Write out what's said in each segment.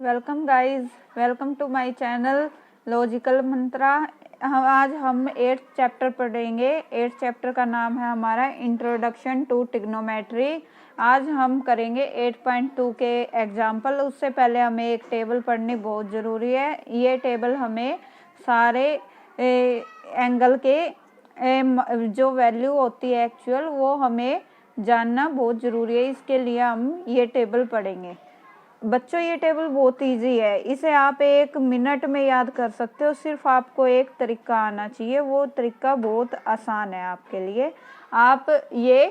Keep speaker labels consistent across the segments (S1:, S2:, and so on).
S1: Welcome guys, welcome to my channel Logical Mantra. आज हम 8th chapter पढ़ेंगे। 8th chapter का नाम है हमारा इंट्रोडक्शन टू ट्रिग्नोमेट्री। आज हम करेंगे 8.2 के एग्जाम्पल। उससे पहले हमें एक टेबल पढ़नी बहुत ज़रूरी है। ये टेबल हमें सारे एंगल के जो वैल्यू होती है एक्चुअल, वो हमें जानना बहुत ज़रूरी है। इसके लिए हम ये टेबल पढ़ेंगे। बच्चों, ये टेबल बहुत इजी है, इसे आप 1 मिनट में याद कर सकते हो। सिर्फ आपको एक तरीका आना चाहिए, वो तरीका बहुत आसान है आपके लिए। आप ये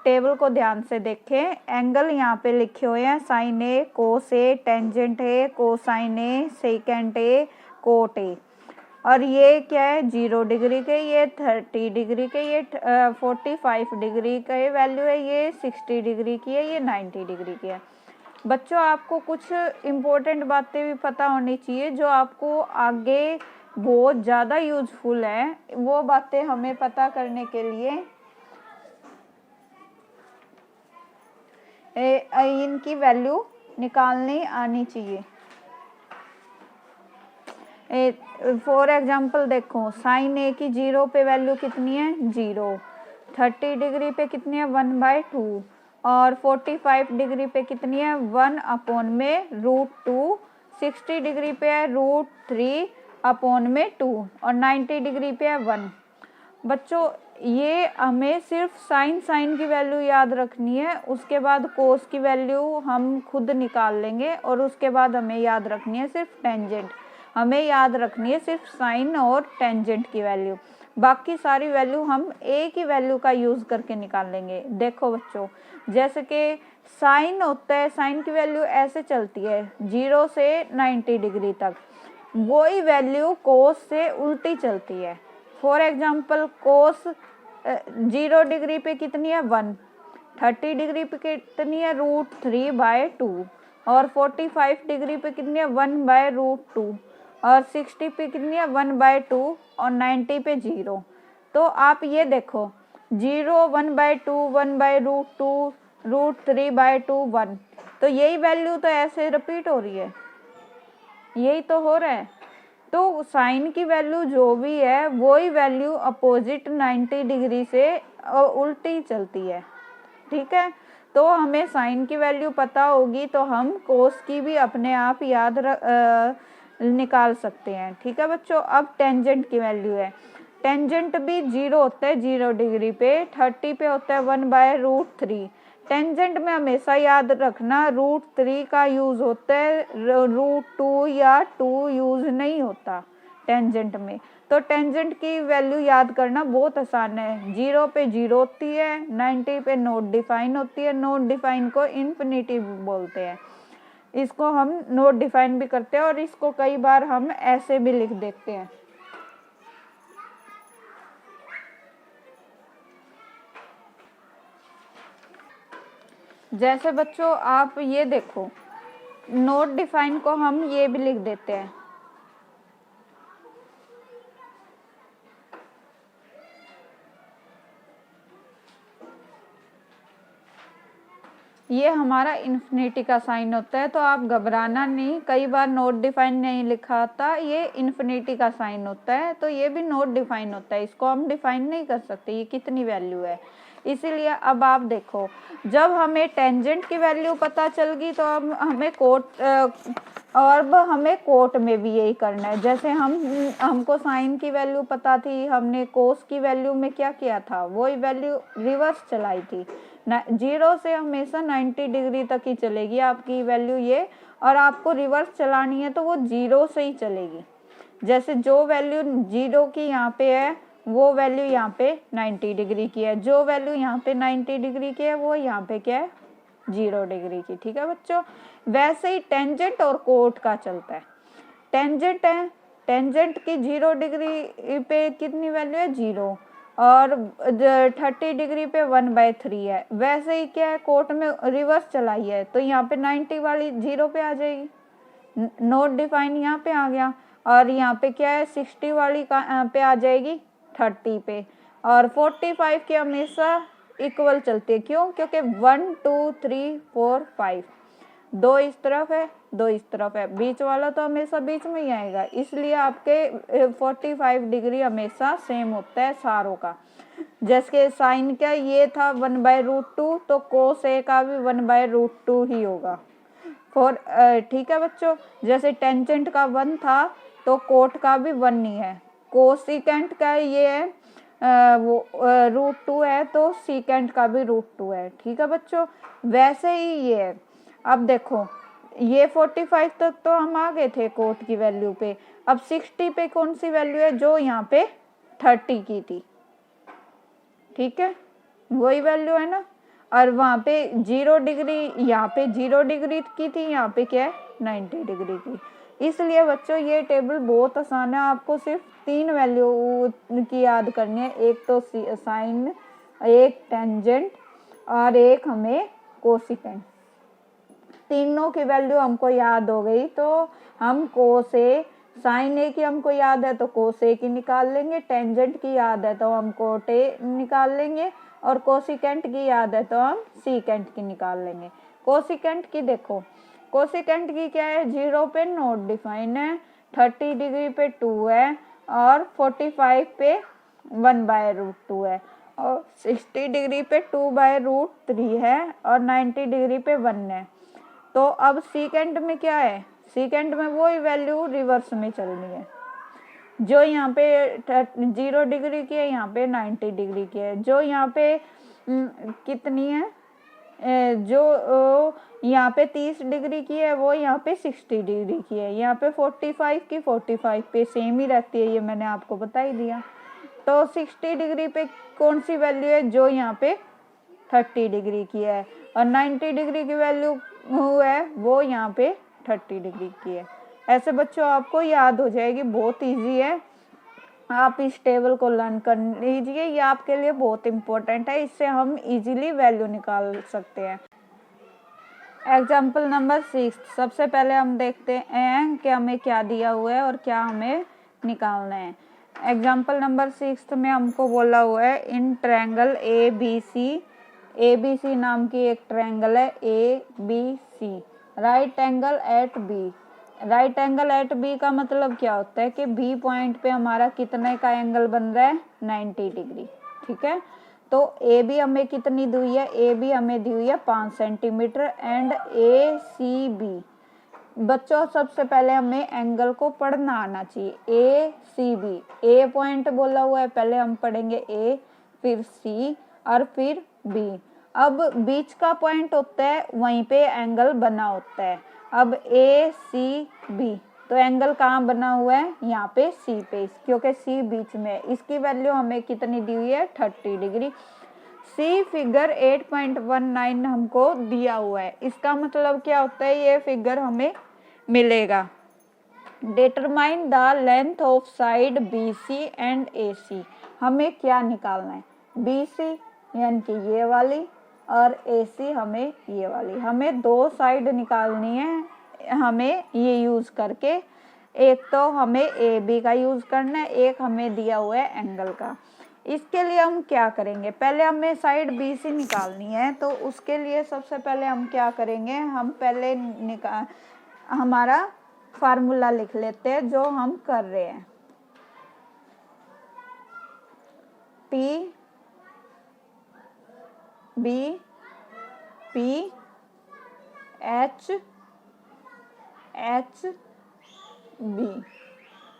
S1: टेबल को ध्यान से देखें। एंगल यहाँ पे लिखे हुए हैं, sine A, cos A, tangent A, cosine A, secant A, cot A. और ये क्या है, 0 डिग्री के, ये 30 डिग्री के, ये 45 डिग्री का ये वैल्यू है, ये 60 डिग्री की है, ये 90 डिग्री की है। बच्चों, आपको कुछ इम्पोर्टेंट बातें भी पता होनी चाहिए जो आपको आगे बहुत ज़्यादा यूजफुल है। वो बातें हमें पता करने के लिए इनकी वैल्यू निकालनी आनी चाहिए। फॉर एग्जांपल देखो, साइन ए की 0 पे वैल्यू कितनी है, 0। 30 डिग्री पे कितनी है, 1/2। और 45 डिग्री पे कितनी है, 1/√2। 60 डिग्री पे है √3/2 और 90 डिग्री पे है 1। बच्चों, ये हमें सिर्फ साइन की वैल्यू याद रखनी है। उसके बाद कोस की वैल्यू हम खुद निकाल लेंगे और उसके बाद हमें याद रखनी है सिर्फ टेंजेंट। हमें याद रखनी है सिर्फ साइन और टेंजेंट की वैल्यू। बाकी सारी वैल्यू हम एक ही वैल्यू का यूज़ करके निकाल लेंगे। देखो बच्चों, जैसे कि साइन होता है, साइन की वैल्यू ऐसे चलती है 0 से 90 डिग्री तक। वही वैल्यू कोस से उल्टी चलती है। फॉर एग्जांपल, कोस 0 डिग्री पे कितनी है, 1। 30 डिग्री पे कितनी है, √3/2। और 45 डिग्री पे कितनी है, 1/√2। और 60 पे कितनी है, 1/2। और 90 पे 0। तो आप ये देखो, 0, 1/2, 1/√2, √3/2, 1। तो यही वैल्यू तो ऐसे रिपीट हो रही है, यही तो हो रहा है। तो साइन की वैल्यू जो भी है, वही वैल्यू अपोजिट 90 डिग्री से उल्टी चलती है। ठीक है, तो हमें साइन की वैल्यू पता होगी तो हम कोस की भी अपने आप निकाल सकते हैं। ठीक है बच्चों, अब टेंजेंट की वैल्यू है। टेंजेंट भी 0 होता है 0 डिग्री पे, 30 पे होता है 1/√3। टेंजेंट में हमेशा याद रखना, √3 का यूज़ होता है, √2 या 2 यूज़ नहीं होता टेंजेंट में। तो टेंजेंट की वैल्यू याद करना बहुत आसान है। 0 पे 0 होती है, 90 पे नॉट डिफाइन होती है। नॉट डिफाइन को इन्फिनिटी बोलते हैं। इसको हम नॉट डिफाइन भी करते हैं और इसको कई बार हम ऐसे भी लिख देते हैं। जैसे बच्चों, आप ये देखो, नॉट डिफाइन को हम ये भी लिख देते हैं। ये हमारा इन्फिनिटी का साइन होता है, तो आप घबराना नहीं। कई बार नॉट डिफाइन नहीं लिखा होता, ये इन्फिनिटी का साइन होता है, तो ये भी नॉट डिफाइन होता है। इसको हम डिफाइन नहीं कर सकते ये कितनी वैल्यू है। इसीलिए अब आप देखो, जब हमें टेंजेंट की वैल्यू पता चल गई तो अब हमें कोट और हमें कोट में भी यही करना है। जैसे हमको साइन की वैल्यू पता थी, हमने कोस की वैल्यू में क्या किया था, वही वैल्यू रिवर्स चलाई थी। 0 से हमेशा 90 डिग्री तक ही चलेगी आपकी वैल्यू ये, और आपको रिवर्स चलानी है तो वो 0 से ही चलेगी। जैसे जो वैल्यू 0 की यहाँ पे है, वो वैल्यू यहाँ पे 90 डिग्री की है। जो वैल्यू यहाँ पे 90 डिग्री की है, वो यहाँ पे क्या है, 0 डिग्री की। ठीक है बच्चों, वैसे ही टेंजेंट और कोट का चलता है। टेंजेंट है, टेंजेंट की 0 डिग्री पे कितनी वैल्यू है, 0। और 30 डिग्री पे 1/3 है। वैसे ही क्या है, कोट में रिवर्स चलाई है तो यहाँ पे 90 वाली 0 पे आ जाएगी, नॉट डिफाइन यहाँ पे आ गया। और यहाँ पे क्या है, 60 वाली पे आ जाएगी 30 पे। और 45 की हमेशा इक्वल चलती है। क्यों? क्योंकि 1 2 3 4 5 दो इस तरफ है, दो इस तरफ है, बीच वाला तो हमेशा बीच में ही आएगा, इसलिए आपके 45 डिग्री हमेशा सेम होता है सारों का। जैसे साइन क्या ये था 1/√2, तो कोस ए का भी 1/√2 ही होगा। ठीक है बच्चों, जैसे टेंजेंट का 1 था तो कोट का भी 1 ही है। कोसिकेंट का ये है √2 है, तो सीकेंट का भी √2 है। ठीक है बच्चों, वैसे ही ये है। अब देखो ये 45 तक तो हम आ गए थे कोट की वैल्यू पे। अब 60 पे कौन सी वैल्यू है, जो यहाँ पे 30 की थी। ठीक है, वही वैल्यू है ना। और वहाँ पे 0 डिग्री, यहाँ पे 0 डिग्री की थी, यहाँ पे क्या है 90 डिग्री की। इसलिए बच्चों ये टेबल बहुत आसान है, आपको सिर्फ 3 वैल्यू की याद करनी है, एक तो साइन, एक टेंजेंट और एक हमें कोसिकेंट। तीनों की वैल्यू हमको याद हो गई तो हम कोस ए, साइन ए की हमको याद है तो कोस ए की निकाल लेंगे, टेंजेंट की याद है तो हम कोट ए निकाल लेंगे, और कोसिकेंट की याद है तो हम सीकेंट की निकाल लेंगे। कोसिकेंट की देखो, कोसिकेंट की क्या है, 0 पे नॉट डिफाइन है, 30 डिग्री पे 2 है, और 45 पे 1/√2 है, और 60 डिग्री पे 2/√3 है, और 90 डिग्री पे 1 है। तो अब सीकेंट में क्या है, सीकेंट में वही वैल्यू रिवर्स में चलनी है, जो यहाँ पे 0 डिग्री की है यहाँ पे 90 डिग्री की है, जो यहाँ पे कितनी है, जो यहाँ पे 30 डिग्री की है वो यहाँ पे 60 डिग्री की है, यहाँ पे 45 की 45 पे सेम ही रहती है, ये मैंने आपको बता ही दिया। तो 60 डिग्री पे कौन सी वैल्यू है, जो यहाँ पे 30 डिग्री की है, और 90 डिग्री की वैल्यू है वो यहाँ पे 30 डिग्री की है। ऐसे बच्चों आपको याद हो जाएगी, बहुत इजी है, आप इस टेबल को लर्न कर लीजिए, ये आपके लिए बहुत इम्पोर्टेंट है, इससे हम इजीली वैल्यू निकाल सकते हैं। एग्जाम्पल नंबर 6, सबसे पहले हम देखते हैं कि हमें क्या दिया हुआ है और क्या हमें निकालना है। एग्जाम्पल नंबर 6 में हमको बोला हुआ है इन ट्रायंगल ABC नाम की एक ट्रायंगल है ABC, right angle at B. Right angle at B का मतलब क्या होता है कि बी पॉइंट पे हमारा कितने का एंगल बन रहा है, 90 डिग्री। ठीक है, तो ए बी हमें कितनी दी हुई है, ए बी हमें दी हुई है 5 centimetre, and A C B. बच्चों सबसे पहले हमें एंगल को पढ़ना आना चाहिए, ए सी बी, ए पॉइंट बोला हुआ है, पहले हम पढ़ेंगे ए, फिर सी और फिर बी। अब बीच का पॉइंट होता है वहीं पे एंगल बना होता है। अब ए सी बी, तो एंगल कहाँ बना हुआ है, यहाँ पे सी पे, क्योंकि सी बीच में है। इसकी वैल्यू हमें कितनी दी हुई है, 30 डिग्री। सी फिगर 8.19 हमको दिया हुआ है, इसका मतलब क्या होता है, ये फिगर हमें मिलेगा। Determine the length of side B C and A C, हमें क्या निकालना है, बी सी यानी कि ये वाली, और ए सी हमें ये वाली, हमें दो साइड निकालनी है हमें ये यूज करके। एक तो हमें ए बी का यूज करना है, एक हमें दिया हुआ है एंगल का। इसके लिए हम क्या करेंगे, पहले हमें साइड बी सी निकालनी है, तो उसके लिए सबसे पहले हम क्या करेंगे, हम पहले हमारा फार्मूला लिख लेते हैं जो हम कर रहे हैं, P B P H H B.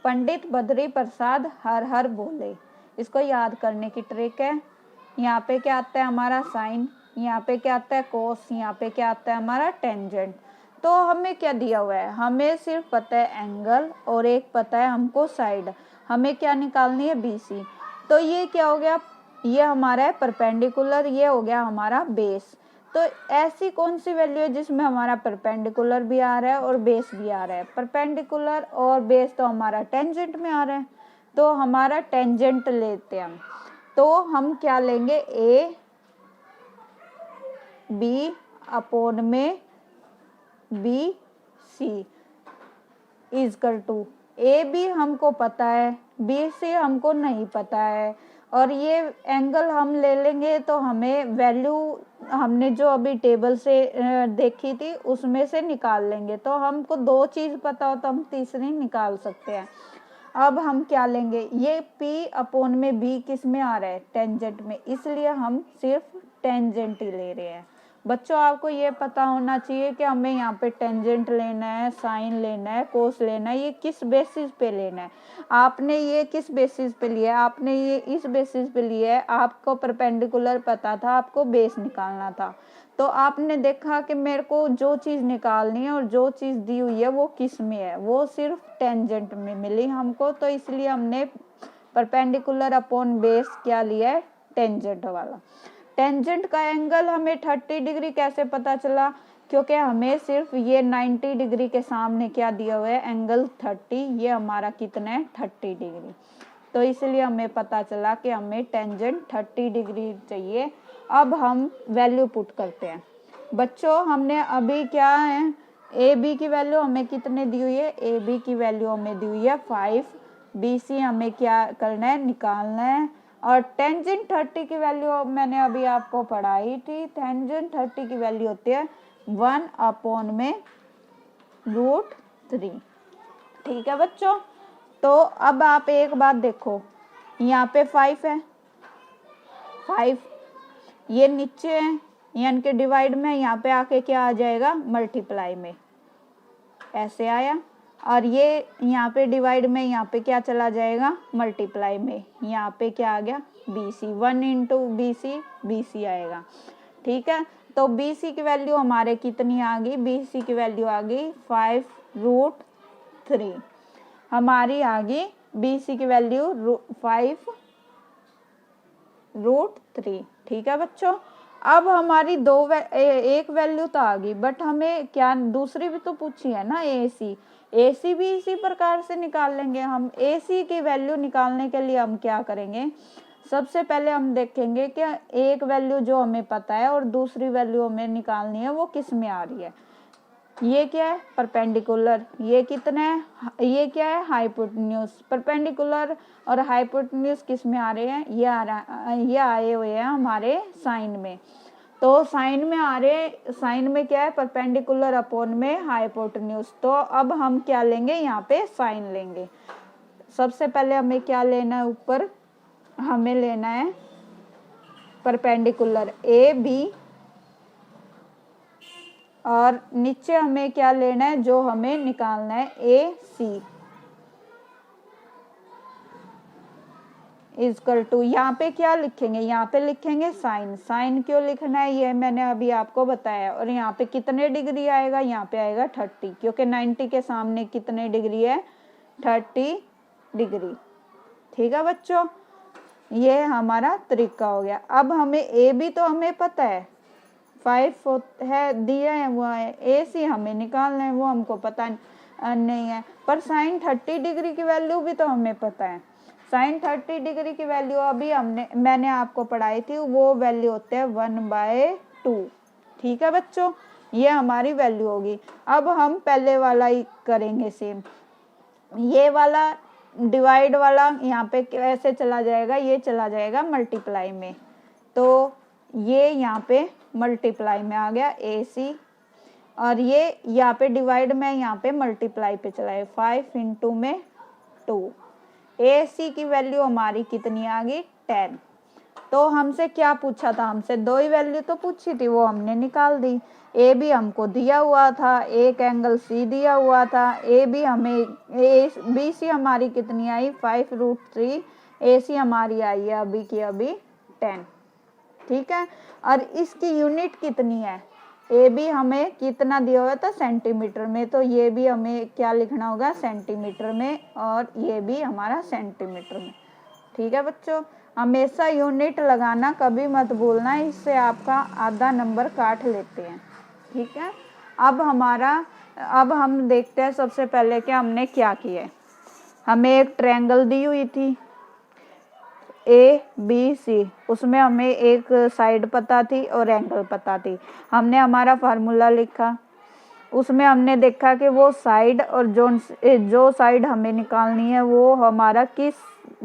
S1: Pandit Badri Prasad हर हर बोले, इसको याद करने की ट्रिक है। यहाँ पे क्या आता है हमारा साइन, यहाँ पे क्या आता है कोस, यहाँ पे क्या आता है हमारा टेंजेंट। तो हमें क्या दिया हुआ है, हमें सिर्फ पता है एंगल और एक पता है हमको साइड, हमें क्या निकालनी है, BC। तो ये क्या हो गया, ये हमारा है परपेंडिकुलर, ये हो गया हमारा बेस। तो ऐसी कौन सी वैल्यू है जिसमें हमारा परपेंडिकुलर भी आ रहा है और बेस भी आ रहा है, परपेंडिकुलर और बेस तो हमारा टेंजेंट में आ रहा है, तो हमारा टेंजेंट लेते हैं हम। तो हम क्या लेंगे, ए बी अपॉन में B C equal to, A B हमको पता है, बी सी हमको नहीं पता है, और ये एंगल हम ले लेंगे तो हमें वैल्यू हमने जो अभी टेबल से देखी थी उसमें से निकाल लेंगे। तो हमको दो चीज़ पता हो तो हम तीसरी निकाल सकते हैं। अब हम क्या लेंगे, ये P अपॉन में B किस में आ रहा है, टेंजेंट में, इसलिए हम सिर्फ टेंजेंट ही ले रहे हैं। बच्चों आपको ये पता होना चाहिए कि हमें यहाँ पे टेंजेंट लेना है, साइन लेना है, कोस लेना है, ये किस बेसिस पे लेना है। आपने ये किस बेसिस पे लिया है, आपने ये इस बेसिस पे लिया है। आपको परपेंडिकुलर पता था, आपको बेस निकालना था, तो आपने देखा कि मेरे को जो चीज़ निकालनी है और जो चीज़ दी हुई है वो किस में है, वो सिर्फ टेंजेंट में मिली हमको, तो इसलिए हमने परपेंडिकुलर अपॉन बेस क्या लिया है, टेंजेंट वाला। टेंजेंट का एंगल हमें 30 डिग्री कैसे पता चला, क्योंकि हमें सिर्फ ये 90 डिग्री के सामने क्या दिया हुआ है, एंगल 30, ये हमारा कितना है, 30 डिग्री। तो इसलिए हमें पता चला कि हमें टेंजेंट 30 डिग्री चाहिए। अब हम वैल्यू पुट करते हैं। बच्चों हमने अभी क्या है, ए बी की वैल्यू हमें कितने दी हुई है, ए बी की वैल्यू हमें दी हुई है 5, बी सी हमें क्या करना है, निकालना है। और टेंजेंट 30 की वैल्यू मैंने अभी आपको पढ़ाई थी, टेंजेंट 30 की वैल्यू होती है 1 अपॉन में √3। ठीक है बच्चों, तो अब आप एक बात देखो, यहाँ पे 5 है, 5 ये नीचे है, यानी कि डिवाइड में, यहाँ पे आके क्या आ जाएगा, मल्टीप्लाई में, ऐसे आया। और ये यहाँ पे डिवाइड में, यहाँ पे क्या चला जाएगा, मल्टीप्लाई में, यहाँ पे क्या आ गया, BC, 1 इंटू BC आएगा। ठीक है, तो BC की वैल्यू हमारे कितनी आ गई, BC की वैल्यू आ गई 5√3 हमारी आ गई, BC की वैल्यू 5√3। ठीक है बच्चों, अब हमारी एक वैल्यू तो आ गई, बट हमें क्या दूसरी भी तो पूछी है ना, AC भी इसी प्रकार से निकाल लेंगे हम। AC की वैल्यू निकालने के लिए हम क्या करेंगे, सबसे पहले हम देखेंगे कि एक वैल्यू जो हमें पता है और दूसरी वैल्यू हमें निकालनी है वो किस में आ रही है। ये क्या है, परपेंडिकुलर, ये कितना है, ये क्या है, हाइपोटेन्यूज। परपेंडिकुलर और हाइपोटेन्यूज किस में आ रहे हैं, ये आए हुए हैं हमारे साइन में। तो साइन में आ रहे, साइन में क्या है, परपेंडिकुलर अपॉन में हाइपोटेन्यूज। तो अब हम क्या लेंगे, यहाँ पे साइन लेंगे। सबसे पहले हमें क्या लेना है, ऊपर हमें लेना है परपेंडिकुलर AB, और नीचे हमें क्या लेना है, जो हमें निकालना है, AC इजकल टू, यहाँ पे क्या लिखेंगे, यहाँ पे लिखेंगे साइन। साइन क्यों लिखना है, ये मैंने अभी आपको बताया। और यहाँ पे कितने डिग्री आएगा, यहाँ पे आएगा 30, क्योंकि 90 के सामने कितने डिग्री है, 30 डिग्री। ठीक है बच्चों, ये हमारा तरीका हो गया। अब हमें AB तो हमें पता है 5 है, दिया है वो है, AC हमें निकालना है, वो हमको पता नहीं है। पर साइन 30 डिग्री की वैल्यू भी तो हमें पता है। साइन 30 डिग्री की वैल्यू अभी मैंने आपको पढ़ाई थी, वो वैल्यू होते हैं 1/2। ठीक है बच्चों, ये हमारी वैल्यू होगी। अब हम पहले वाला ही करेंगे सेम, ये वाला डिवाइड वाला यहाँ पे कैसे चला जाएगा, ये चला जाएगा मल्टीप्लाई में। तो ये यहाँ पे मल्टीप्लाई में आ गया AC, और ये यहाँ पे डिवाइड में, यहाँ पे मल्टीप्लाई पे चला है, 5 इंटू में 2। AC की वैल्यू हमारी कितनी आ गई, 10। तो हमसे क्या पूछा था, हमसे दो ही वैल्यू तो पूछी थी, वो हमने निकाल दी। AB हमको दिया हुआ था, एक एंगल C दिया हुआ था, AB हमें BC हमारी कितनी आई, 5√3, AC हमारी आई है अभी की अभी 10। ठीक है, और इसकी यूनिट कितनी है, AB हमें कितना दिया हुआ था, सेंटीमीटर में, तो ये भी हमें क्या लिखना होगा, सेंटीमीटर में, और ये भी हमारा सेंटीमीटर में। ठीक है बच्चों, हमेशा यूनिट लगाना कभी मत भूलना, इससे आपका आधा नंबर काट लेते हैं। ठीक है, अब हम देखते हैं सबसे पहले कि हमने क्या किया है। हमें एक ट्रायंगल दी हुई थी ABC, उसमें हमें एक साइड पता थी और एंगल पता थी। हमने हमारा फार्मूला लिखा, उसमें हमने देखा कि वो साइड और जो साइड हमें निकालनी है वो हमारा किस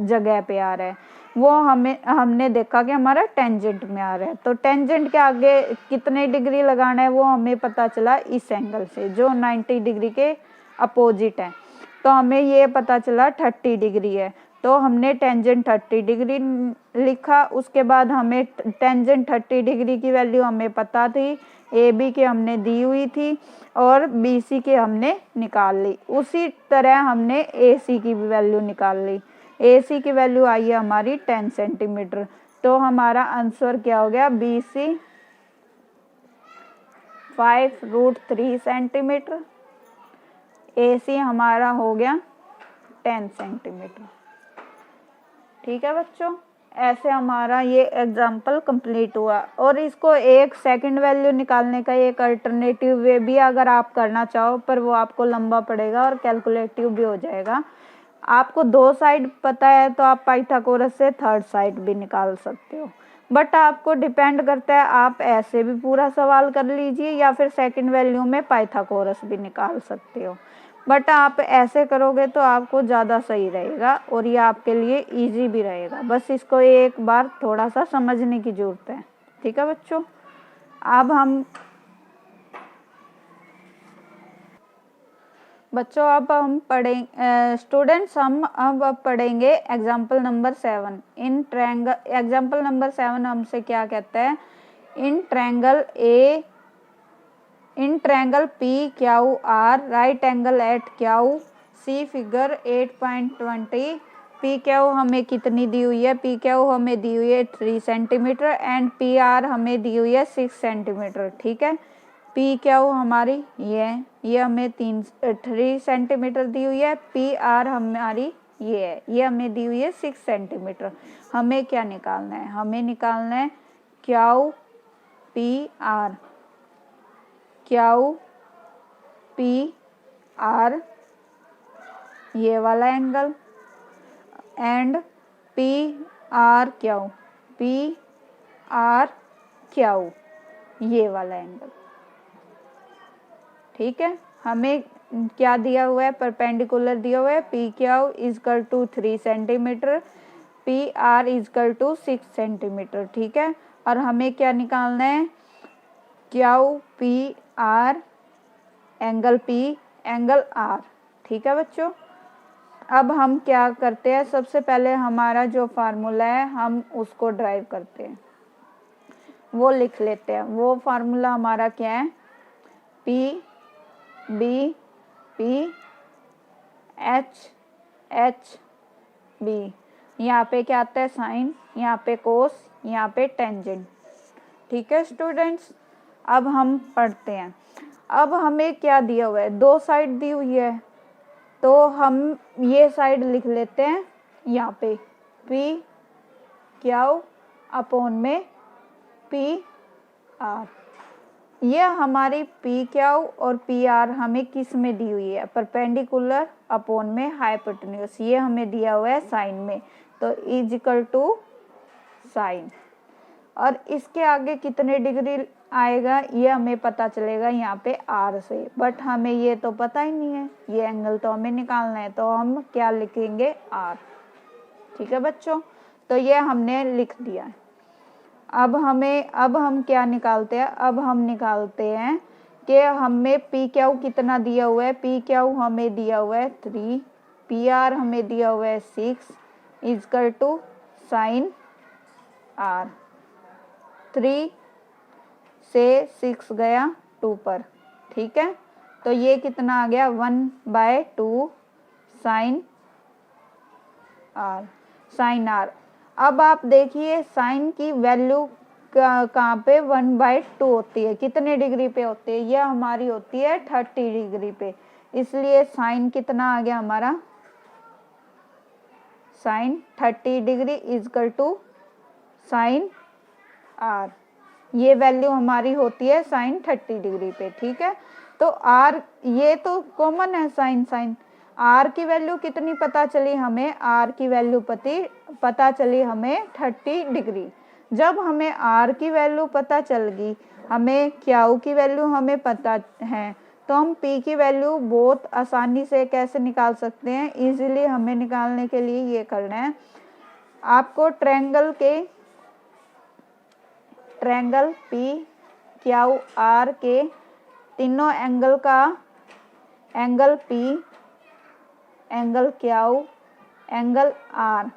S1: जगह पे आ रहा है। वो हमने देखा कि हमारा टेंजेंट में आ रहा है। तो टेंजेंट के आगे कितने डिग्री लगाना है वो हमें पता चला इस एंगल से, जो 90 डिग्री के अपोजिट है। तो हमें ये पता चला 30 डिग्री है, तो हमने टेंजेंट 30 डिग्री लिखा। उसके बाद हमें टेंजेंट 30 डिग्री की वैल्यू हमें पता थी, ए बी की हमने दी हुई थी और बी सी की हमने निकाल ली। उसी तरह हमने ए सी की भी वैल्यू निकाल ली। ए सी की वैल्यू आई है हमारी 10 सेंटीमीटर। तो हमारा आंसर क्या हो गया, बी सी 5√3 सेंटीमीटर, ए सी हमारा हो गया 10 सेंटीमीटर। ठीक है बच्चों, ऐसे हमारा ये एग्जाम्पल कंप्लीट हुआ। और इसको एक सेकंड वैल्यू निकालने का एक अल्टरनेटिव वे भी अगर आप करना चाहो, पर वो आपको लंबा पड़ेगा और कैलकुलेटिव भी हो जाएगा। आपको 2 साइड पता है तो आप पाइथागोरस से थर्ड साइड भी निकाल सकते हो, बट आपको डिपेंड करता है, आप ऐसे भी पूरा सवाल कर लीजिए या फिर सेकंड वैल्यू में पाइथागोरस भी निकाल सकते हो। बट आप ऐसे करोगे तो आपको ज़्यादा सही रहेगा और ये आपके लिए इजी भी रहेगा। बस इसको एक बार थोड़ा सा समझने की ज़रूरत है। ठीक है बच्चों, अब हम पढ़ेंगे स्टूडेंट्स, हम अब पढ़ेंगे example number 7। In triangle, example number 7 हमसे क्या कहता है, in triangle P Q R right angle at Q see figure 8.20। P Q हमें कितनी दी हुई है, पी क्यू हमें दी हुई है 3 सेंटीमीटर एंड पी आर हमें दी हुई है 6 सेंटीमीटर। ठीक है, पी क्यू हमारी ये हमें 3 सेंटीमीटर दी हुई है, पी आर हमारी ये हमें दी हुई है 6 सेंटीमीटर। हमें क्या निकालना है, हमें निकालना है Q P are, Q P are ये वाला angle and P R Q ये वाला एंगल। ठीक है, हमें क्या दिया हुआ है, परपेंडिकुलर दिया हुआ है, P Q equal to 3 centimetre, P R equal to 6 centimetre. ठीक है, और हमें क्या निकालना है, Q P R angle P angle R. ठीक है बच्चों, अब हम क्या करते हैं, सबसे पहले हमारा जो फार्मूला है हम उसको ड्राइव करते हैं, वो लिख लेते हैं। वो फार्मूला हमारा क्या है, P B P H B. यहाँ पे क्या आता है, साइन, यहाँ पे कोस, यहाँ पे टेंजेंट। ठीक है स्टूडेंट्स, अब हम पढ़ते हैं। अब हमें क्या दिया हुआ है, 2 साइड दी हुई है, तो हम ये साइड लिख लेते हैं यहाँ पे पी क्यू अपॉन में पी आर। ये हमारी पी क्यू और पी आर हमें किस में दी हुई है, परपेंडिकुलर अपॉन में हाइपोटेन्यूज। ये हमें दिया हुआ है साइन में, तो इज इक्वल टू साइन। और इसके आगे कितने डिग्री आएगा ये हमें पता चलेगा यहाँ पे आर से, बट हमें ये तो पता ही नहीं है, ये एंगल तो हमें निकालना है, तो हम क्या लिखेंगे, आर। ठीक है बच्चों, तो ये हमने लिख दिया है। अब हम क्या निकालते हैं, अब हम निकालते हैं कि हमें पी क्यू कितना दिया हुआ है, पी क्यू हमें दिया हुआ है 3, पी आर हमें दिया हुआ है 6 इजकल टू साइन आर। 3 से 6 गया 2 पर। ठीक है, तो ये कितना आ गया, 1/2 साइन आर। अब आप देखिए साइन की वैल्यू कहाँ पे 1/2 होती है, कितने डिग्री पे होती है, यह हमारी होती है 30 डिग्री पे। इसलिए साइन कितना आ गया हमारा, sine 30 degree equal to sine R. ये वैल्यू हमारी होती है साइन 30 डिग्री पे। ठीक है, तो आर ये तो कॉमन है, साइन आर की वैल्यू कितनी पता चली हमें, आर की वैल्यू पता चली हमें 30 डिग्री। जब हमें आर की वैल्यू पता चल गई, हमें क्यू की वैल्यू हमें पता है, तो हम पी की वैल्यू बहुत आसानी से कैसे निकाल सकते हैं, इजीली हमें निकालने के लिए ये करना है, आपको ट्रायंगल पी क्यू आर के तीनों एंगल का angle P, angle Q, angle R,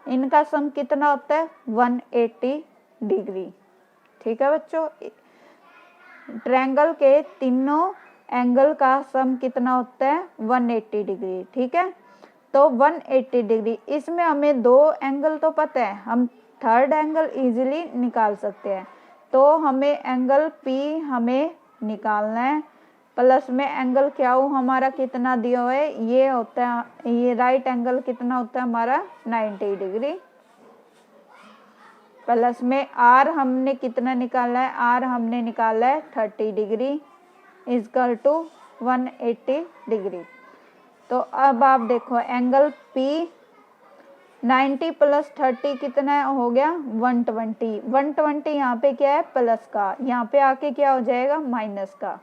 S1: इनका सम कितना होता है 180 डिग्री। ठीक है बच्चों, ट्रायंगल के तीनों एंगल का सम कितना होता है 180 डिग्री। ठीक है, तो 180 डिग्री, इसमें हमें दो एंगल तो पता है, हम थर्ड एंगल इजीली निकाल सकते हैं। तो हमें एंगल पी हमें निकालना है, प्लस में एंगल क्यू हमारा कितना दिया हुआ है, ये होता है, ये राइट एंगल कितना होता है हमारा 90 डिग्री, प्लस में आर हमने कितना निकाला है, आर हमने निकाला है 30 डिग्री इक्वल टू 180 डिग्री। तो अब आप देखो एंगल पी 90 प्लस 30 कितना हो गया 120, 120 यहाँ पे क्या है प्लस का, यहाँ पे आके क्या हो जाएगा माइनस का।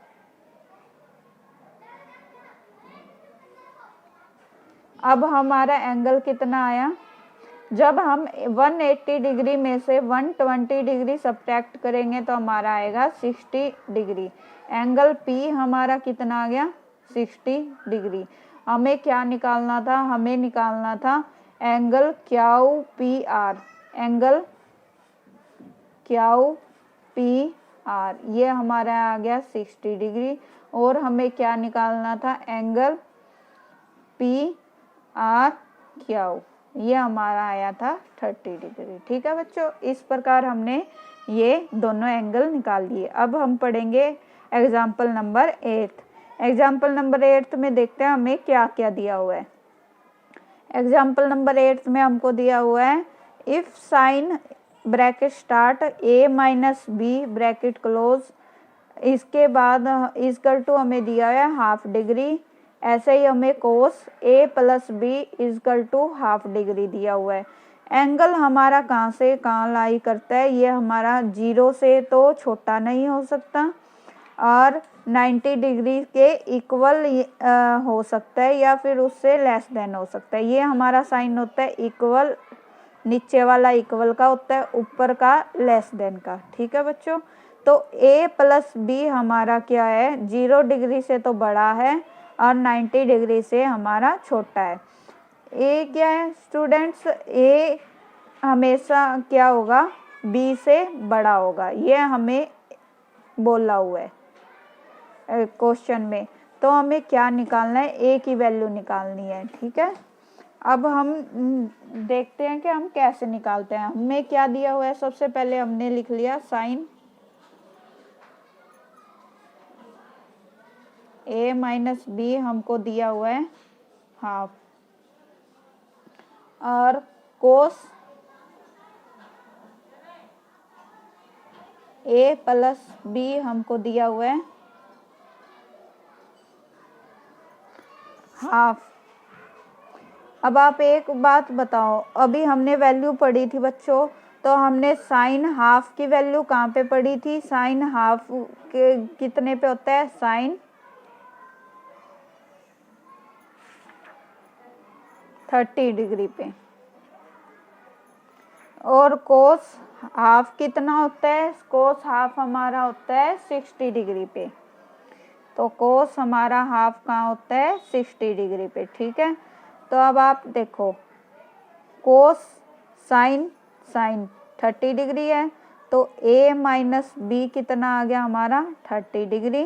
S1: अब हमारा एंगल कितना आया, जब हम 180 डिग्री में से 120 डिग्री सब्ट्रैक्ट करेंगे तो हमारा आएगा 60 डिग्री। एंगल पी हमारा कितना आ गया 60 डिग्री। हमें क्या निकालना था, हमें निकालना था angle Q P R, angle Q P are, ये हमारा आ गया 60 डिग्री। और हमें क्या निकालना था एंगल पी आर क्यू, ये हमारा आया था 30 डिग्री। ठीक है बच्चों, इस प्रकार हमने ये दोनों एंगल निकाल लिए। अब हम पढ़ेंगे एग्जाम्पल नंबर 8। एग्जाम्पल नंबर 8 में देखते हैं हमें क्या क्या दिया हुआ है। एग्जाम्पल नंबर 8 में हमको दिया हुआ है if sine bracket start a minus B bracket close, इसके बाद इक्वल टू हमें दिया है हाफ डिग्री। ऐसे ही हमें cos a plus B equal to half degree दिया हुआ है। एंगल हमारा कहाँ से कहाँ लाई करता है, ये हमारा 0 से तो छोटा नहीं हो सकता और 90 डिग्री के इक्वल हो सकता है या फिर उससे लेस देन हो सकता है। ये हमारा साइन होता है इक्वल, नीचे वाला इक्वल का होता है, ऊपर का लेस देन का। ठीक है बच्चों, तो a प्लस बी हमारा क्या है 0 डिग्री से तो बड़ा है और 90 डिग्री से हमारा छोटा है। a क्या है स्टूडेंट्स, a हमेशा क्या होगा b से बड़ा होगा, ये हमें बोला हुआ है क्वेश्चन में। तो हमें क्या निकालना है, a की वैल्यू निकालनी है। ठीक है, अब हम देखते हैं कि हम कैसे निकालते हैं। हमें क्या दिया हुआ है, सबसे पहले हमने लिख लिया साइन a माइनस बी हमको दिया हुआ है हाफ, और कोस a प्लस बी हमको दिया हुआ है हाफ। अब आप एक बात बताओ, अभी हमने वैल्यू पढ़ी थी बच्चों, तो हमने साइन हाफ की वैल्यू कहाँ पे पढ़ी थी, साइन हाफ के कितने पे होता है, साइन 30 डिग्री पे। और कोस हाफ कितना होता है, कोस हाफ हमारा होता है 60 डिग्री पे। तो कोस हमारा हाफ कहाँ होता है 60 डिग्री पे। ठीक है, तो अब आप देखो कोस साइन 30 डिग्री है, तो a माइनस बी कितना आ गया हमारा 30 डिग्री,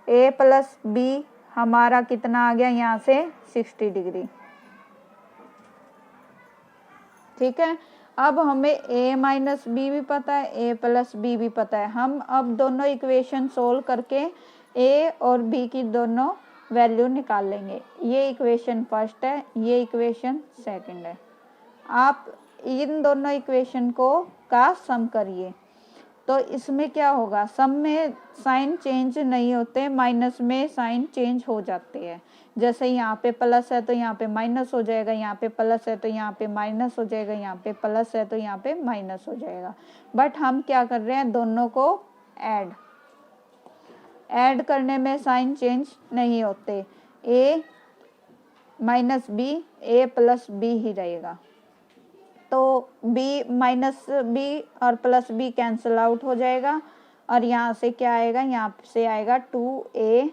S1: a प्लस बी हमारा कितना आ गया यहाँ से 60 डिग्री। ठीक है, अब हमें a माइनस बी भी पता है, a प्लस बी भी पता है। हम अब दोनों इक्वेशन सोल्व करके a और b की दोनों वैल्यू निकाल लेंगे। ये इक्वेशन फर्स्ट है, ये इक्वेशन सेकंड है। आप इन दोनों इक्वेशन को का सम करिए, तो इसमें क्या होगा, सम में साइन चेंज नहीं होते, माइनस में साइन चेंज हो जाते हैं। जैसे यहाँ पे प्लस है तो यहाँ पे माइनस हो जाएगा, यहाँ पे प्लस है तो यहाँ पे माइनस हो जाएगा, यहाँ पे प्लस है तो यहाँ पे माइनस हो जाएगा। बट हम क्या कर रहे हैं, दोनों को ऐड करने में साइन चेंज नहीं होते, a minus B a plus B ही रहेगा। तो बी माइनस बी और प्लस बी कैंसिल आउट हो जाएगा और यहाँ से क्या आएगा, यहाँ से आएगा 2a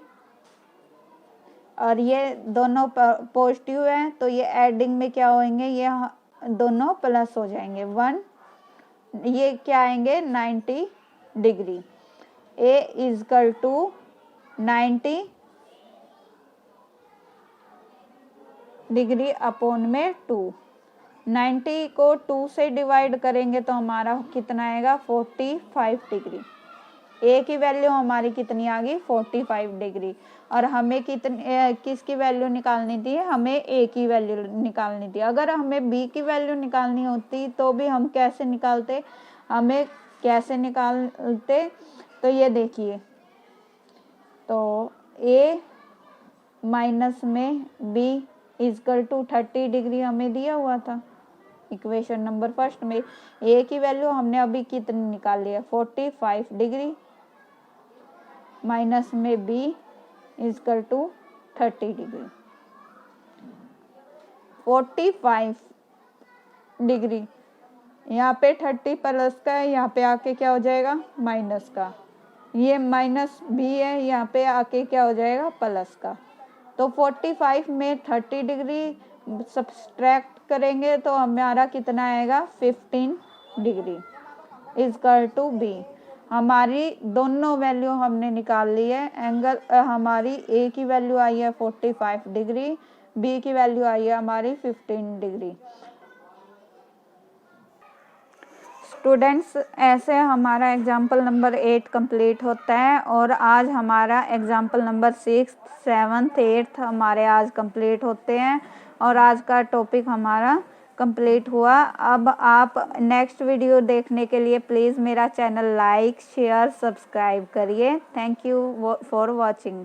S1: और ये दोनों पॉजिटिव है तो ये एडिंग में क्या होंगे, ये दोनों प्लस हो जाएंगे 1, ये क्या आएंगे 90 degree. a equal to 90 degree upon में 2, 90 को 2 से डिवाइड करेंगे तो हमारा कितना आएगा 45 डिग्री। ए की वैल्यू हमारी कितनी आ गई 45 डिग्री और हमें किसकी वैल्यू निकालनी थी, हमें ए की वैल्यू निकालनी थी। अगर हमें बी की वैल्यू निकालनी होती तो भी हम कैसे निकालते, तो ये देखिए, तो ए माइनस में बी इजकल टू 30 डिग्री हमें दिया हुआ था इक्वेशन नंबर फर्स्ट में। ए की वैल्यू हमने अभी कितनी निकाल लिया 45 डिग्री माइनस में B equal to 30 degree. 45 degree यहाँ पे 30 प्लस का है, यहाँ पे आके क्या हो जाएगा माइनस का, ये माइनस बी है, यहाँ पे आके क्या हो जाएगा प्लस का। तो 45 में 30 डिग्री सब्सट्रैक्ट करेंगे तो हमारा कितना आएगा 15 डिग्री इजकल टू बी। हमारी दोनों वैल्यू हमने निकाल ली है। एंगल हमारी ए की वैल्यू आई है 45 डिग्री, बी की वैल्यू आई है हमारी 15 डिग्री। स्टूडेंट्स, ऐसे हमारा एग्जाम्पल नंबर 8 कंप्लीट होता है और आज हमारा एग्जाम्पल नंबर 6, 7, 8 हमारे आज कंप्लीट होते हैं और आज का टॉपिक हमारा कंप्लीट हुआ। अब आप नेक्स्ट वीडियो देखने के लिए प्लीज़ मेरा चैनल लाइक, शेयर, सब्सक्राइब करिए। Thank you for watching.